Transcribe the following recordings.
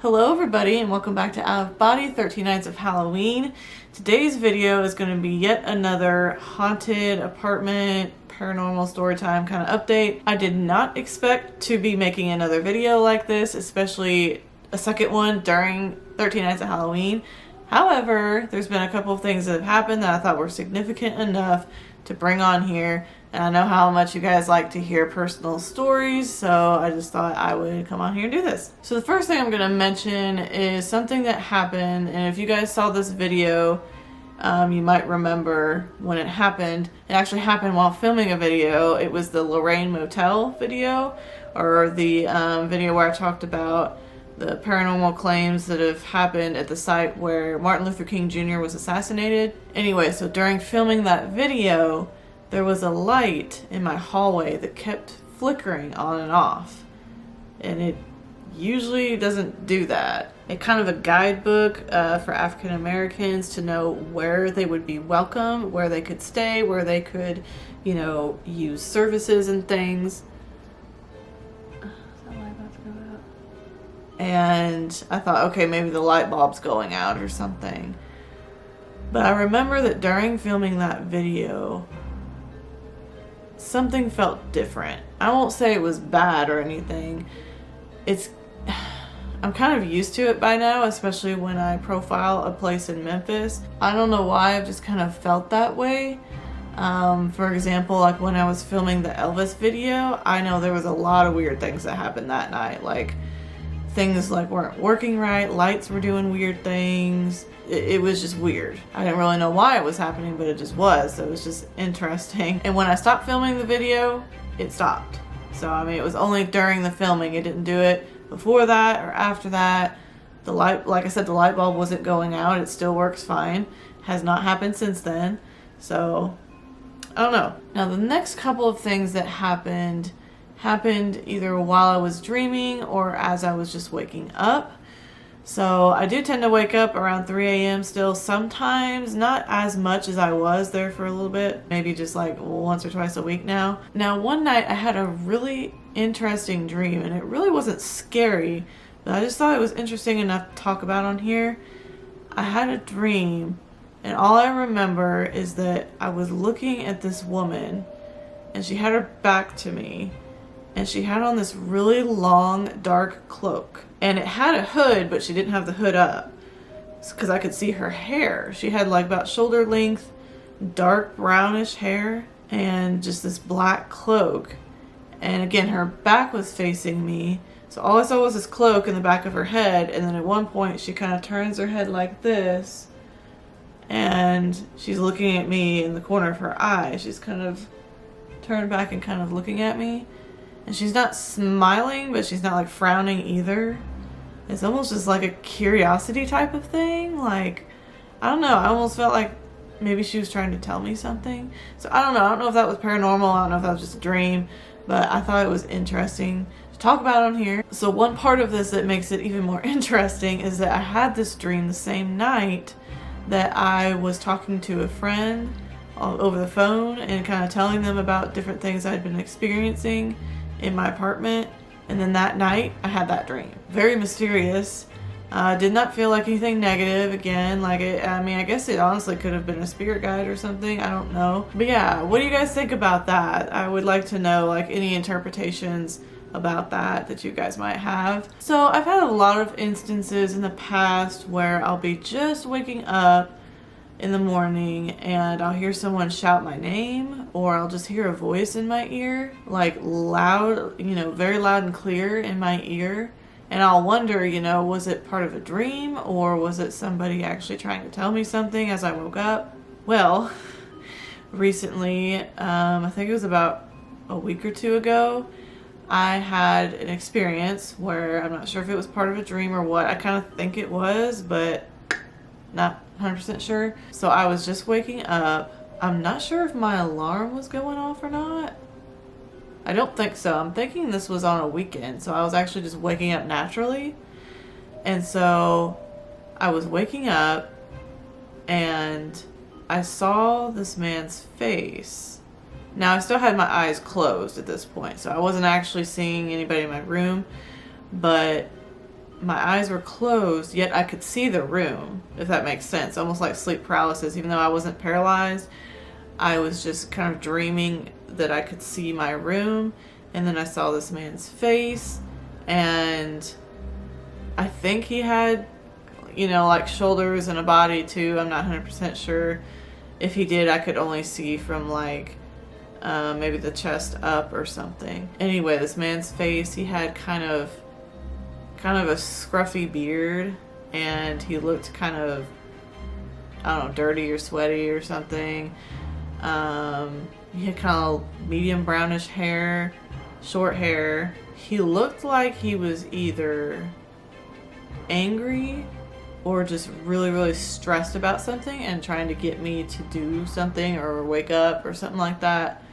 Hello everybody and welcome back to Out of Body 13 Nights of Halloween. Today's video is going to be yet another haunted apartment paranormal story time kind of update. I did not expect to be making another video like this, especially a second one during 13 Nights of Halloween. However, there's been a couple of things that have happened that I thought were significant enough to bring on here. And I know how much you guys like to hear personal stories, so I just thought I would come on here and do this. So the first thing I'm going to mention is something that happened, and if you guys saw this video, you might remember when it happened. It actually happened while filming a video. It was the Lorraine Motel video, or the video where I talked about the paranormal claims that have happened at the site where Martin Luther King Jr. was assassinated. Anyway, so during filming that video, there was a light in my hallway that kept flickering on and off. And it usually doesn't do that. It's kind of a guidebook for African Americans to know where they would be welcome, where they could stay, where they could, you know, use services and things. Is that light about to go out? And I thought, okay, maybe the light bulb's going out or something. But I remember that during filming that video, something felt different. I won't say it was bad or anything. I'm kind of used to it by now, especially when I profile a place in Memphis. I don't know why, I've just kind of felt that way. For example, like when I was filming the Elvis video, I know there was a lot of weird things that happened that night. Like things like weren't working right, lights were doing weird things. It was just weird. I didn't really know why it was happening, but it just was. So it was just interesting. And when I stopped filming the video, it stopped. So I mean, it was only during the filming. It didn't do it before that or after that. The light, like I said, the light bulb wasn't going out. It still works fine. Has not happened since then. So I don't know. Now the next couple of things that happened either while I was dreaming or as I was just waking up. So I do tend to wake up around 3 a.m. still sometimes, not as much as I was there for a little bit, maybe just like once or twice a week now. Now one night I had a really interesting dream, and it really wasn't scary, but I just thought it was interesting enough to talk about on here. I had a dream, and all I remember is that I was looking at this woman, and she had her back to me, and she had on this really long dark cloak. And it had a hood, but she didn't have the hood up because I could see her hair. She had like about shoulder length, dark brownish hair, and just this black cloak. And again, her back was facing me. So all I saw was this cloak in the back of her head. And then at one point she kind of turns her head like this, and she's looking at me in the corner of her eye. She's kind of turned back and kind of looking at me. And she's not smiling, but she's not like frowning either. It's almost just like a curiosity type of thing. Like, I don't know. I almost felt like maybe she was trying to tell me something. So I don't know. I don't know if that was paranormal. I don't know if that was just a dream. But I thought it was interesting to talk about on here. So one part of this that makes it even more interesting is that I had this dream the same night that I was talking to a friend over the phone and kind of telling them about different things I'd been experiencing in my apartment. And then that night I had that dream. Very mysterious. Did not feel like anything negative. Again, like I mean, I guess it honestly could have been a spirit guide or something. I don't know. But yeah, what do you guys think about that? I would like to know like any interpretations about that you guys might have. So I've had a lot of instances in the past where I'll be just waking up in the morning and I'll hear someone shout my name, or I'll just hear a voice in my ear, like loud, you know, very loud and clear in my ear. And I'll wonder, you know, was it part of a dream, or was it somebody actually trying to tell me something as I woke up? Well, recently, I think it was about a week or two ago, I had an experience where I'm not sure if it was part of a dream or what. I kind of think it was, but not 100% sure. So I was just waking up. I'm not sure if my alarm was going off or not. I don't think so. I'm thinking this was on a weekend, so I was actually just waking up naturally. And so I was waking up and I saw this man's face. Now I still had my eyes closed at this point, so I wasn't actually seeing anybody in my room, but my eyes were closed, yet I could see the room, if that makes sense. Almost like sleep paralysis. Even though I wasn't paralyzed, I was just kind of dreaming that I could see my room. And then I saw this man's face, and I think he had, you know, like shoulders and a body too. I'm not 100% sure. If he did, I could only see from like maybe the chest up or something. Anyway, this man's face, he had kind of a scruffy beard, and he looked kind of, I don't know, dirty or sweaty or something. He had kind of medium brownish hair, short hair. He looked like he was either angry or just really, really stressed about something and trying to get me to do something or wake up or something like that.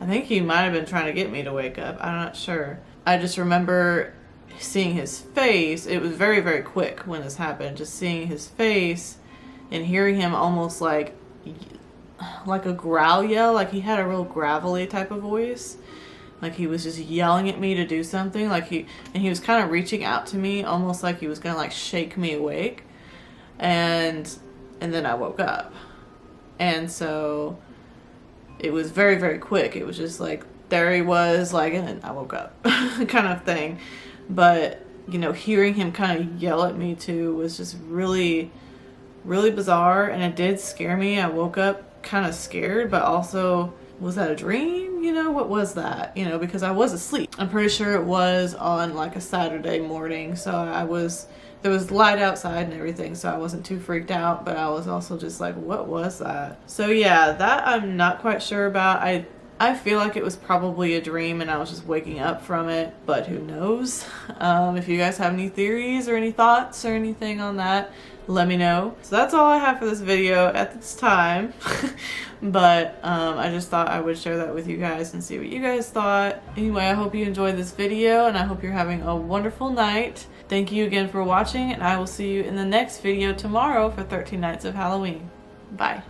I think he might have been trying to get me to wake up. I'm not sure. I just remember seeing his face. It was very, very quick when this happened. Just seeing his face and hearing him almost like a growl yell. Like he had a real gravelly type of voice. Like he was just yelling at me to do something. Like he was kind of reaching out to me, almost like he was gonna like shake me awake. And then I woke up. And so it was very, very quick. It was just like, there he was, like, and then I woke up kind of thing. But, you know, hearing him kind of yell at me too was just really, really bizarre. And it did scare me. I woke up kind of scared, but also, was that a dream? You know, what was that? You know, because I was asleep. I'm pretty sure it was on like a Saturday morning. So there was light outside and everything, so I wasn't too freaked out, but I was also just like, what was that? So yeah, that I'm not quite sure about. I feel like it was probably a dream and I was just waking up from it, but who knows? If you guys have any theories or any thoughts or anything on that, let me know. So that's all I have for this video at this time. But I just thought I would share that with you guys and see what you guys thought. Anyway, I hope you enjoyed this video and I hope you're having a wonderful night. Thank you again for watching, and I will see you in the next video tomorrow for 13 Nights of Halloween. Bye.